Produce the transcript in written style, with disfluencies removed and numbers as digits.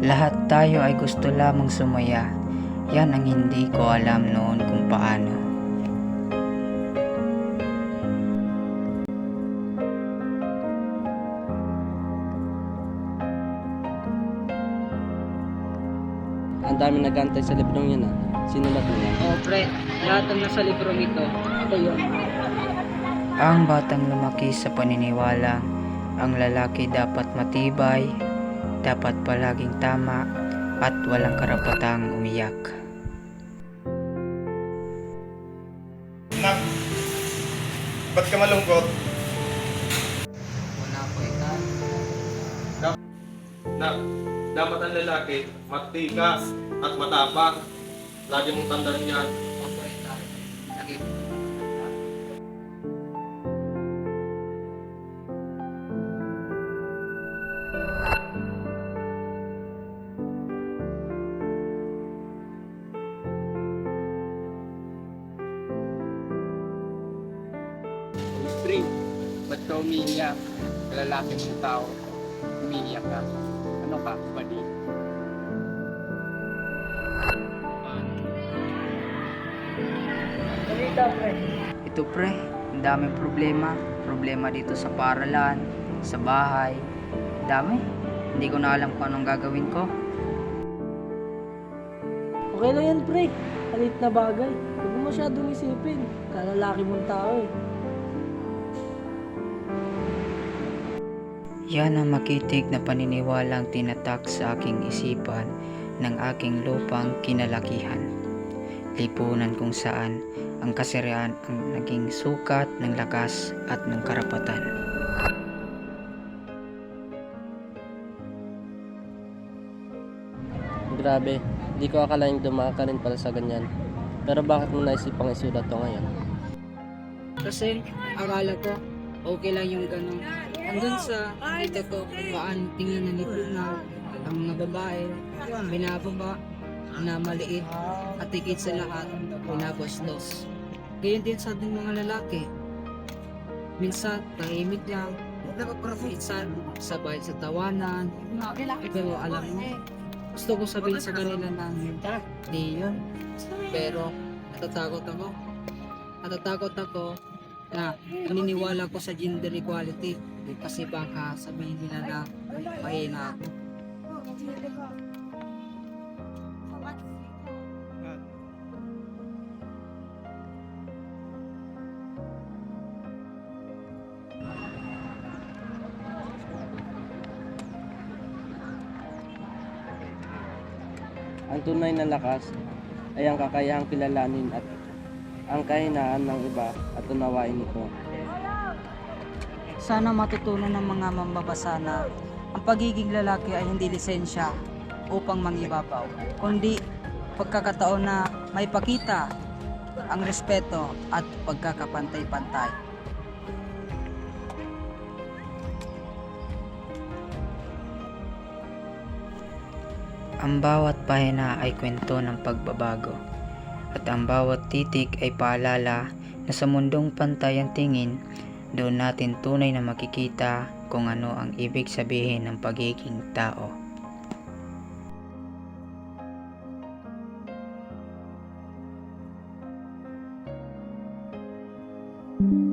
Lahat tayo ay gusto lamang sumaya. Yan ang hindi ko alam noon kung paano. Ang dami nagantay sa librong yun ah. Sinulat mo yan? Oh, pre, lahat ng nasa librong ito, ako yun. Ang batang lumaki sa paniniwalang ang lalaki dapat matibay, dapat palaging tama, at walang karapatang umiyak. Nak, ba't ka malungkot? Wala po ito. Nak, dapat ang lalaki matikas at matapang. Lagi mong tandaan yan. Opo ito. Lagi. Spring, ba't ka umiiyak? Lalaki mong tao, umiiyak ka. Ano ka, buddy? Ito pre, ang daming problema. Problema dito sa paralan, sa bahay. Dami. Hindi ko na alam kung anong gagawin ko. Okay lang yan, pre. Halit na bagay. Huwag mo masyadong isipin. Kalalaki mong tao eh. Yan ang makitig na paniniwalang tinatak sa aking isipan ng aking lupang kinalakihan. Lipunan kung saan ang kasarian ang naging sukat ng lakas at ng karapatan. Grabe, di ko akalaing dumaan ka rin pala sa ganyan. Pero bakit mo naisipang isulat to ngayon? Kasi, akala ko, okay lang yung ganun. Andun sa, kita ko kung paano tingin ng lipunan, ang mga babae, binababa, na maliit, at higit sa lahat, binabastos. Ganyan din sa ating mga lalaki. Minsan, tahimik lang. Minsan, sabay sa tawanan. Pero alam mo, gusto ko sabihin sa kanila na di yun. Pero, natatakot ako. Natatakot ako na naniniwala ko sa gender equality. Kasi baka sabihin nila na mahina ako. Ang tunay na lakas ay ang kakayahang kilalanin at ang kahinaan ng iba at unawain ito. Sana matutunan ng mga mambabasa na ang pagiging lalaki ay hindi lisensya upang mangibabaw, kundi pagkakataon na may pakita ang respeto at pagkakapantay-pantay. Ang bawat pahina ay kwento ng pagbabago, at ang bawat titik ay paalala na sa mundong pantay ang tingin, doon natin tunay na makikita kung ano ang ibig sabihin ng pagiging tao. Thank you.